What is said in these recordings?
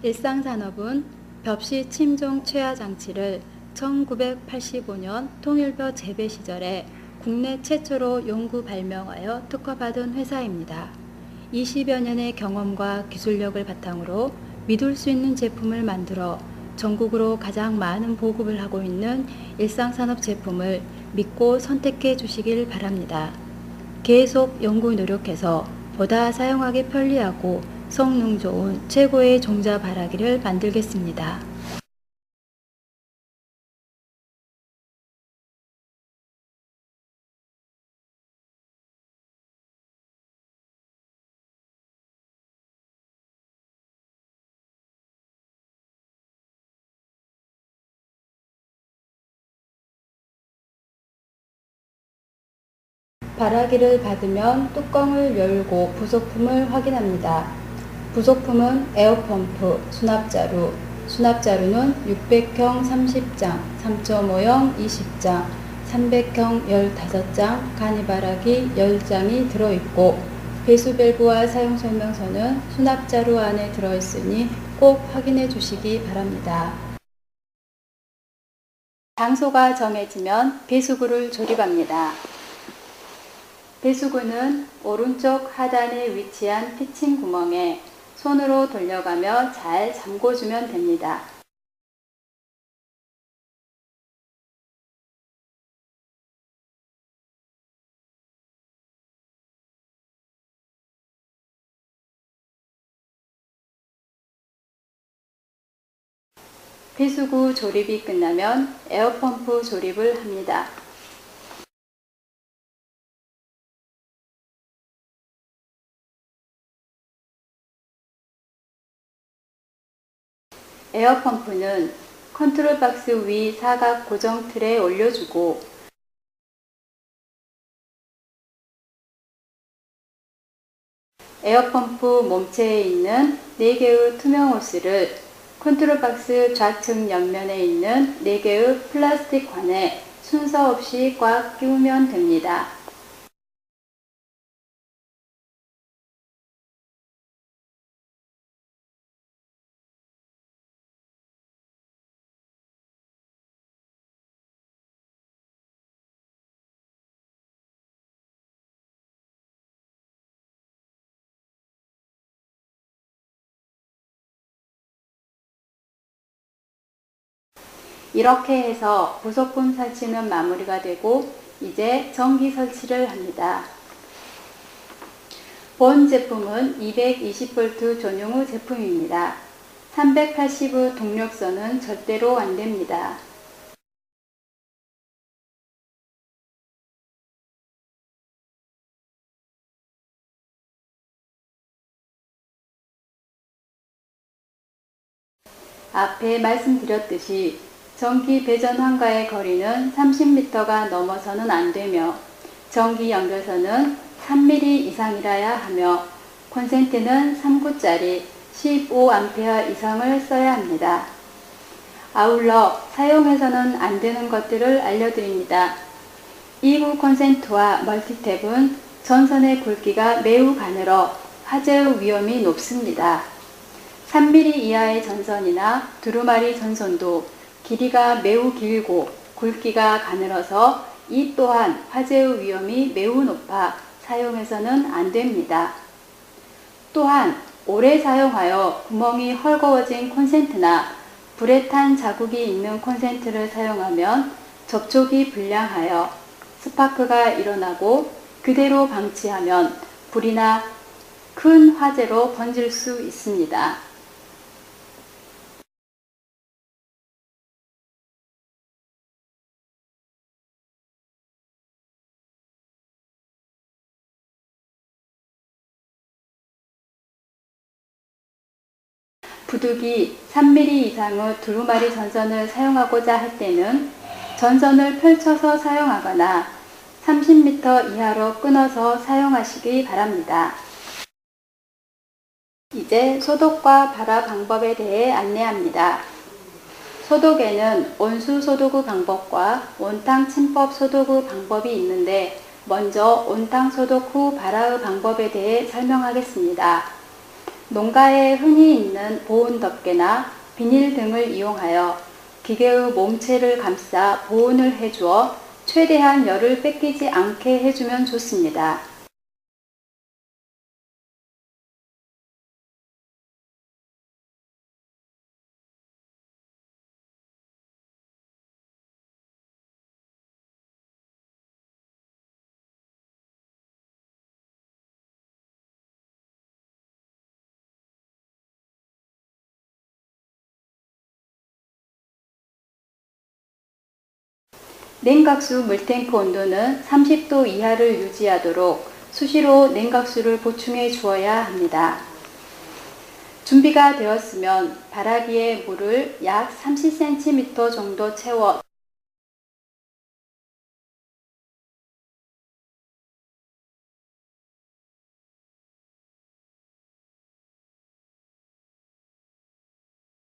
일상산업은 벽시 침종 최하 장치를 1985년 통일벼 재배 시절에 국내 최초로 연구 발명하여 특허받은 회사입니다. 20여 년의 경험과 기술력을 바탕으로 믿을 수 있는 제품을 만들어 전국으로 가장 많은 보급을 하고 있는 일상산업 제품을 믿고 선택해 주시길 바랍니다. 계속 연구 노력해서 보다 사용하기 편리하고 성능 좋은 최고의 종자 발화기를 만들겠습니다. 발화기를 받으면 뚜껑을 열고 부속품을 확인합니다. 부속품은 에어펌프, 수납자루, 수납자루는 600형 30장, 3.5형 20장, 300형 15장, 간이발화기 10장이 들어있고 배수밸브와 사용설명서는 수납자루 안에 들어있으니 꼭 확인해 주시기 바랍니다. 장소가 정해지면 배수구를 조립합니다. 배수구는 오른쪽 하단에 위치한 피칭 구멍에 손으로 돌려가며 잘 잠궈주면 됩니다. 배수구 조립이 끝나면 에어펌프 조립을 합니다. 에어펌프는 컨트롤 박스 위 사각 고정 틀에 올려주고 에어펌프 몸체에 있는 4개의 투명 호스를 컨트롤 박스 좌측 옆면에 있는 4개의 플라스틱 관에 순서 없이 꽉 끼우면 됩니다. 이렇게 해서 부속품 설치는 마무리가 되고 이제 전기 설치를 합니다. 본 제품은 220V 전용후 제품입니다. 380의 동력선은 절대로 안됩니다. 앞에 말씀드렸듯이 전기 배전 환가의 거리는 30m가 넘어서는 안되며 전기 연결선은 3mm 이상이라야 하며 콘센트는 3구짜리 15A 이상을 써야 합니다. 아울러 사용해서는 안되는 것들을 알려드립니다. 이후 콘센트와 멀티탭은 전선의 굵기가 매우 가늘어 화재의 위험이 높습니다. 3mm 이하의 전선이나 두루마리 전선도 길이가 매우 길고 굵기가 가늘어서 이 또한 화재의 위험이 매우 높아 사용해서는 안됩니다. 또한 오래 사용하여 구멍이 헐거워진 콘센트나 불에 탄 자국이 있는 콘센트를 사용하면 접촉이 불량하여 스파크가 일어나고 그대로 방치하면 불이나 큰 화재로 번질 수 있습니다. 부득이 3mm 이상의 두루마리 전선을 사용하고자 할 때는 전선을 펼쳐서 사용하거나 30m 이하로 끊어서 사용하시기 바랍니다. 이제 소독과 발화 방법에 대해 안내합니다. 소독에는 온수 소독의 방법과 온탕 침법 소독의 방법이 있는데 먼저 온탕 소독 후 발화의 방법에 대해 설명하겠습니다. 농가에 흔히 있는 보온 덮개나 비닐 등을 이용하여 기계의 몸체를 감싸 보온을 해주어 최대한 열을 뺏기지 않게 해주면 좋습니다. 냉각수 물탱크 온도는 30도 이하를 유지하도록 수시로 냉각수를 보충해 주어야 합니다. 준비가 되었으면 발아기에 물을 약 30cm 정도 채워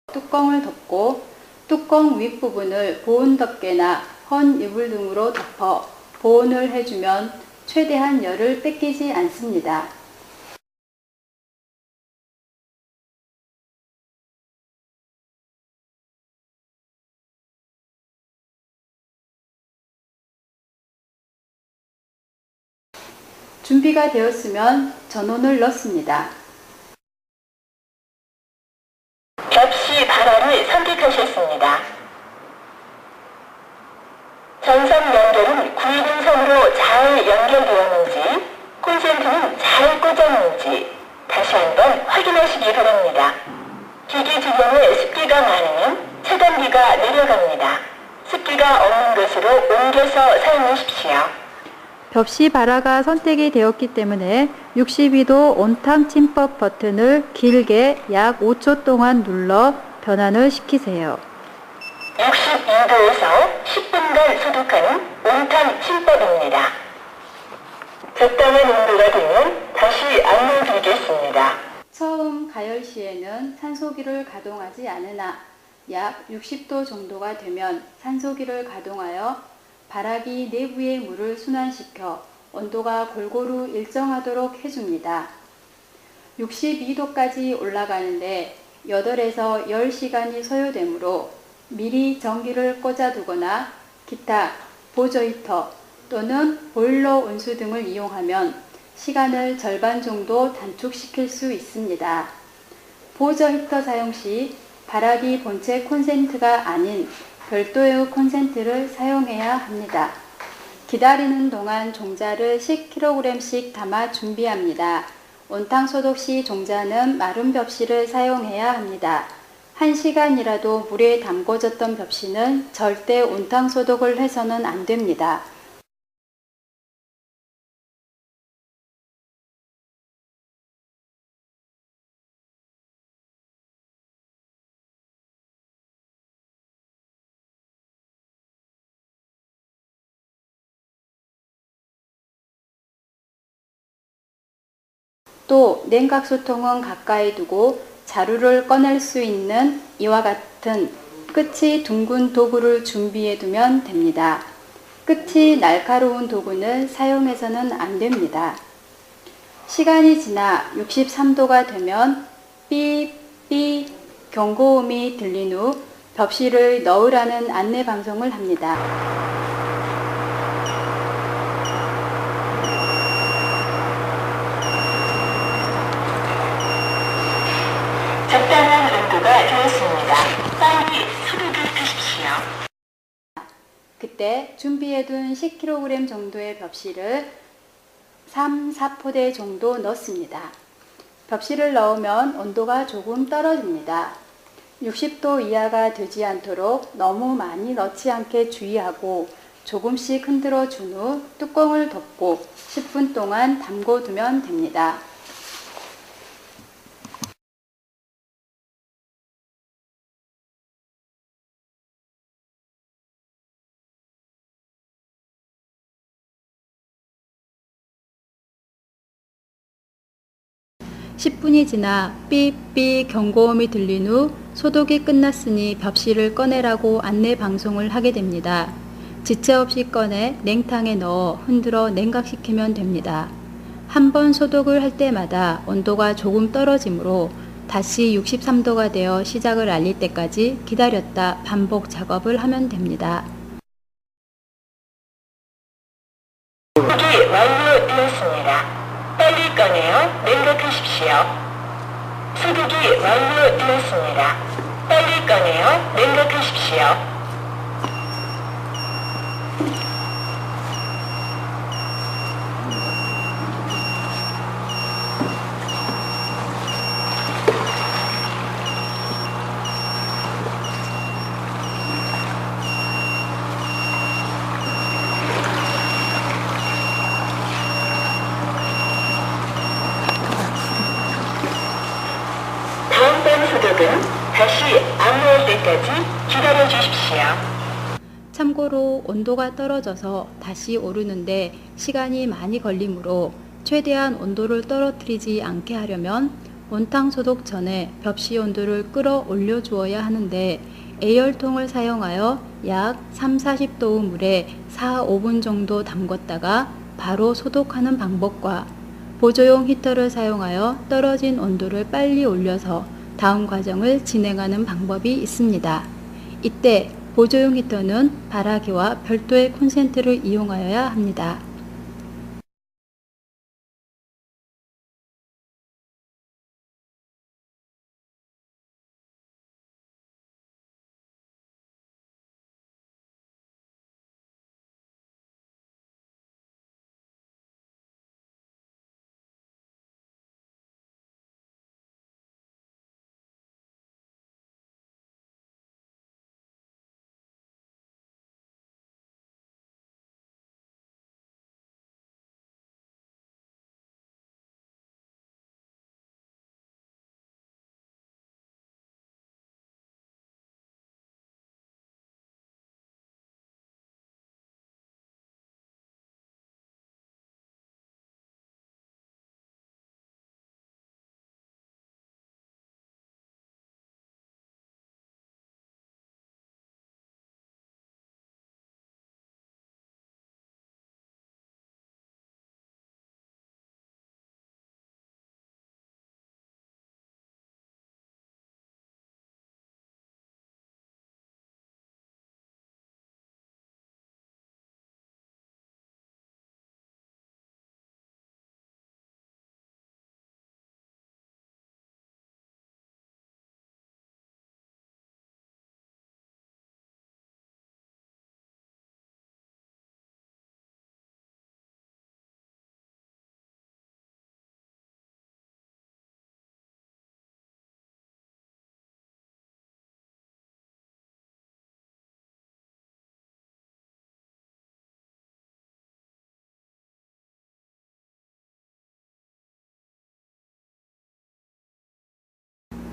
뚜껑을 덮고 뚜껑 윗부분을 보온 덮개나 헌 이불 등으로 덮어 보온을 해주면 최대한 열을 뺏기지 않습니다. 준비가 되었으면 전원을 넣습니다. 접시 발화를 선택하셨습니다. 전선 연결은 굵은선으로 잘 연결되었는지, 콘센트는 잘 꽂았는지 다시 한번 확인하시기 바랍니다. 기기 주변에 습기가 많으면 차단기가 내려갑니다. 습기가 없는 것으로 옮겨서 사용하십시오. 접시 발화가 선택이 되었기 때문에 62도 온탕 침법 버튼을 길게 약 5초 동안 눌러 변환을 시키세요. 62도에서 10분간 소독하는 온탕 침법입니다. 적당한 온도가 되면 다시 안내드리겠습니다. 처음 가열 시에는 산소기를 가동하지 않으나 약 60도 정도가 되면 산소기를 가동하여 발아기 내부의 물을 순환시켜 온도가 골고루 일정하도록 해줍니다. 62도까지 올라가는데 8에서 10시간이 소요되므로 미리 전기를 꽂아두거나 기타 보조 히터 또는 보일러 온수 등을 이용하면 시간을 절반 정도 단축시킬 수 있습니다. 보조 히터 사용 시 발아기 본체 콘센트가 아닌 별도의 콘센트를 사용해야 합니다. 기다리는 동안 종자를 10kg씩 담아 준비합니다. 온탕 소독 시 종자는 마른 벽시를 사용해야 합니다. 1시간이라도 물에 담궈졌던 벽시는 절대 온탕 소독을 해서는 안 됩니다. 또 냉각수통은 가까이 두고 자루를 꺼낼 수 있는 이와 같은 끝이 둥근 도구를 준비해 두면 됩니다. 끝이 날카로운 도구는 사용해서는 안 됩니다. 시간이 지나 63도가 되면 삐삐 경고음이 들린 후 벽시를 넣으라는 안내 방송을 합니다. 적당한 온도가 되었습니다. 빨리 소독을 하십시오. 그때 준비해둔 10kg 정도의 벽시를 3, 4포대 정도 넣습니다. 벽시를 넣으면 온도가 조금 떨어집니다. 60도 이하가 되지 않도록 너무 많이 넣지 않게 주의하고 조금씩 흔들어 준 후 뚜껑을 덮고 10분 동안 담궈 두면 됩니다. (10분이) 지나 삐삐 경고음이 들린 후 소독이 끝났으니 벽시를 꺼내라고 안내 방송을 하게 됩니다. 지체 없이 꺼내 냉탕에 넣어 흔들어 냉각시키면 됩니다. 한 번 소독을 할 때마다 온도가 조금 떨어지므로 다시 63도가 되어 시작을 알릴 때까지 기다렸다 반복 작업을 하면 됩니다. 소독이 완료되었습니다. 빨리 꺼내어 냉각하십시오. 소독이 완료되었습니다. 빨리 꺼내어 냉각하십시오. 다음번 소독은 다시 안내할 때까지 기다려 주십시오. 참고로 온도가 떨어져서 다시 오르는데 시간이 많이 걸리므로 최대한 온도를 떨어뜨리지 않게 하려면 온탕 소독 전에 벽시 온도를 끌어올려 주어야 하는데 A열통을 사용하여 약 3~40도의 물에 4~5분 정도 담궜다가 바로 소독하는 방법과 보조용 히터를 사용하여 떨어진 온도를 빨리 올려서 다음 과정을 진행하는 방법이 있습니다. 이때 보조용 히터는 발화기와 별도의 콘센트를 이용하여야 합니다.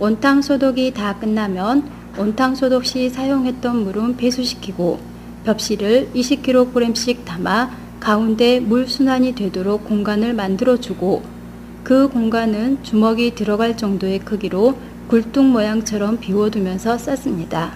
온탕 소독이 다 끝나면 온탕 소독 시 사용했던 물은 배수시키고 벽시를 20kg씩 담아 가운데 물 순환이 되도록 공간을 만들어 주고 그 공간은 주먹이 들어갈 정도의 크기로 굴뚝 모양처럼 비워두면서 쌌습니다.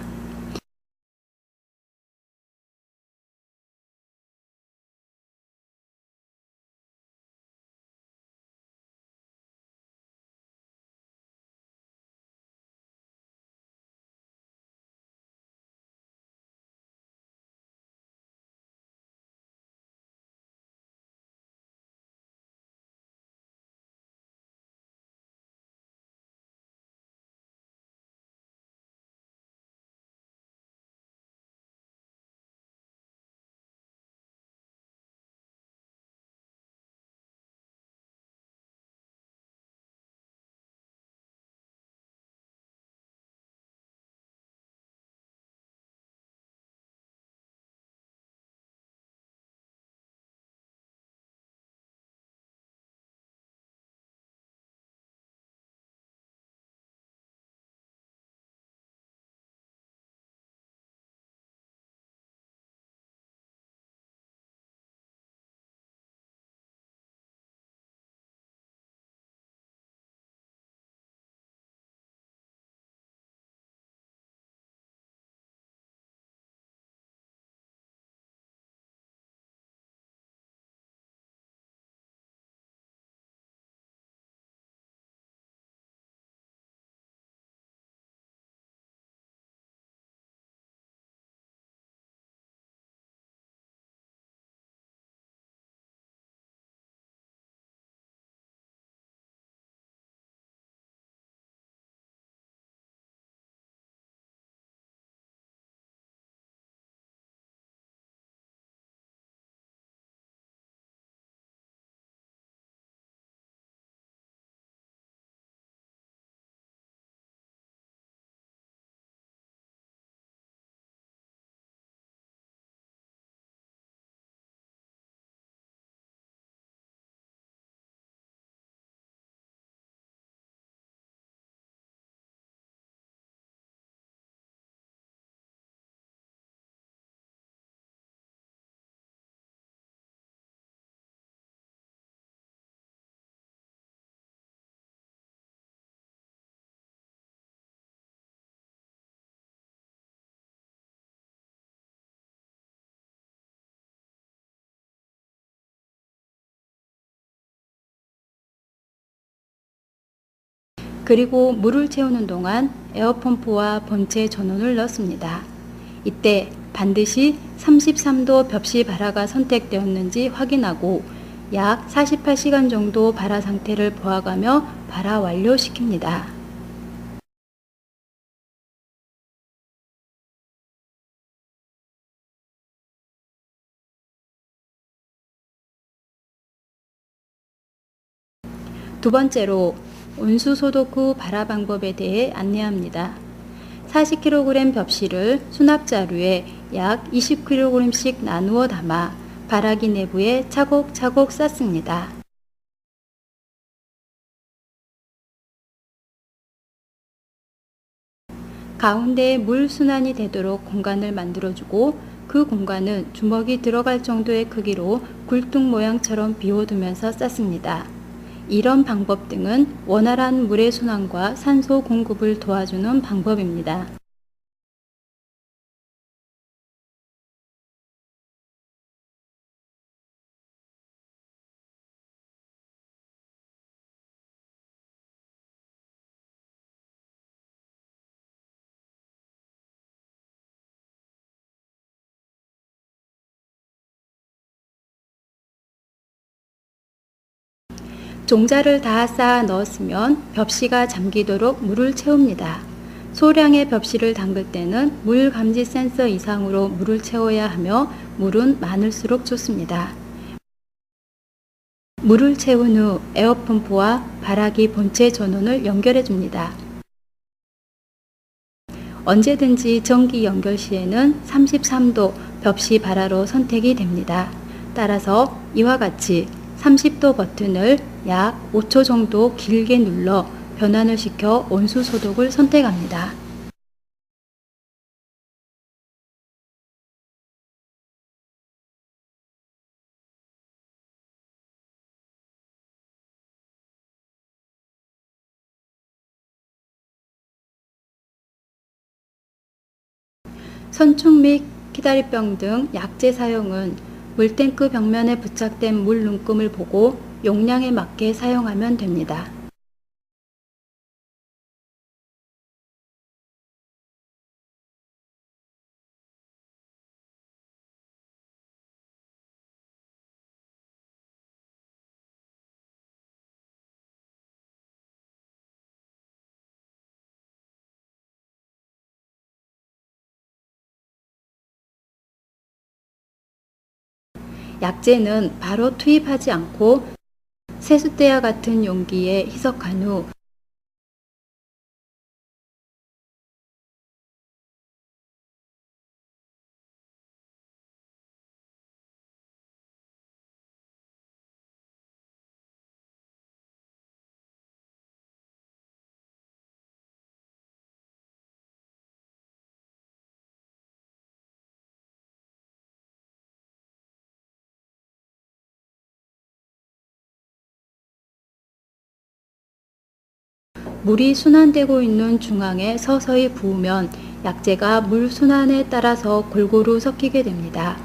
그리고 물을 채우는 동안 에어펌프와 본체 전원을 넣습니다. 이때 반드시 33도 벽시 발화가 선택되었는지 확인하고 약 48시간 정도 발화 상태를 보아가며 발화 완료시킵니다. 두 번째로 온수 소독 후 발화 방법에 대해 안내합니다. 40kg 벽시를 수납자루에 약 20kg씩 나누어 담아 발화기 내부에 차곡차곡 쌓습니다. 가운데에 물 순환이 되도록 공간을 만들어주고 그 공간은 주먹이 들어갈 정도의 크기로 굴뚝 모양처럼 비워두면서 쌓습니다. 이런 방법 등은 원활한 물의 순환과 산소 공급을 도와주는 방법입니다. 종자를 다 쌓아 넣었으면 벽시가 잠기도록 물을 채웁니다. 소량의 벽시를 담글 때는 물 감지 센서 이상으로 물을 채워야 하며 물은 많을수록 좋습니다. 물을 채운 후 에어펌프와 발화기 본체 전원을 연결해 줍니다. 언제든지 전기 연결 시에는 33도 벽시 발화로 선택이 됩니다. 따라서 이와 같이 30도 버튼을 약 5초 정도 길게 눌러 변환을 시켜 온수 소독을 선택합니다. 선충 및 키다리병 등 약재 사용은 물탱크 벽면에 부착된 물 눈금을 보고 용량에 맞게 사용하면 됩니다. 약재는 바로 투입하지 않고 세숫대와 같은 용기에 희석한 후 물이 순환되고 있는 중앙에 서서히 부으면 약재가 물 순환에 따라서 골고루 섞이게 됩니다.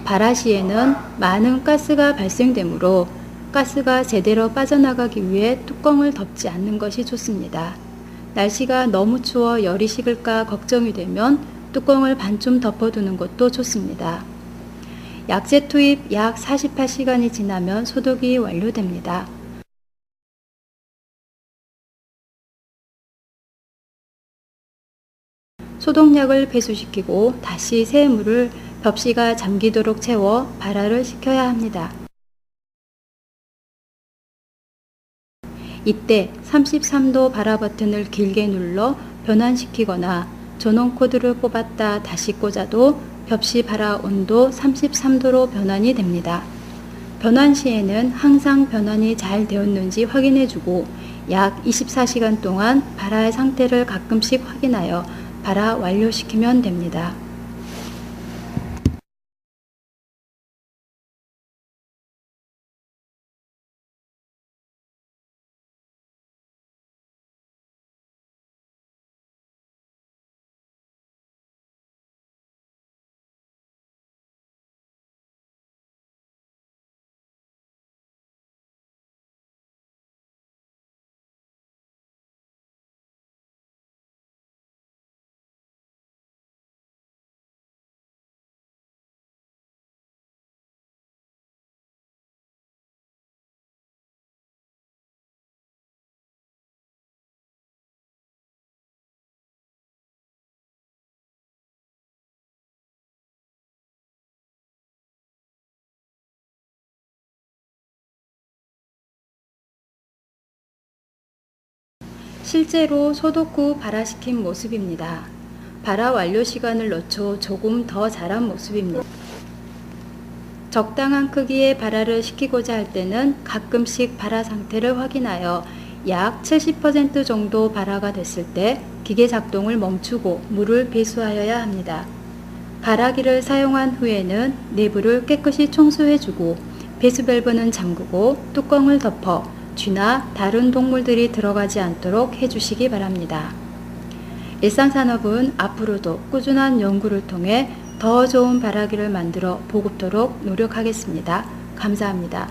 발화 시에는 많은 가스가 발생되므로 가스가 제대로 빠져나가기 위해 뚜껑을 덮지 않는 것이 좋습니다. 날씨가 너무 추워 열이 식을까 걱정이 되면 뚜껑을 반쯤 덮어두는 것도 좋습니다. 약재 투입 약 48시간이 지나면 소독이 완료됩니다. 소독약을 배수시키고 다시 새 물을 벽시가 잠기도록 채워 발화를 시켜야 합니다. 이때 33도 발화 버튼을 길게 눌러 변환시키거나 전원 코드를 뽑았다 다시 꽂아도 벽시 발화 온도 33도로 변환이 됩니다. 변환 시에는 항상 변환이 잘 되었는지 확인해주고 약 24시간 동안 발화의 상태를 가끔씩 확인하여 발화 완료시키면 됩니다. 실제로 소독 후 발화시킨 모습입니다. 발화 완료 시간을 늦춰 조금 더 자란 모습입니다. 적당한 크기의 발화를 시키고자 할 때는 가끔씩 발화 상태를 확인하여 약 70% 정도 발화가 됐을 때 기계 작동을 멈추고 물을 배수하여야 합니다. 발화기를 사용한 후에는 내부를 깨끗이 청소해주고 배수 밸브는 잠그고 뚜껑을 덮어 쥐나 다른 동물들이 들어가지 않도록 해주시기 바랍니다. 일상산업은 앞으로도 꾸준한 연구를 통해 더 좋은 발화기를 만들어 보급토록 노력하겠습니다. 감사합니다.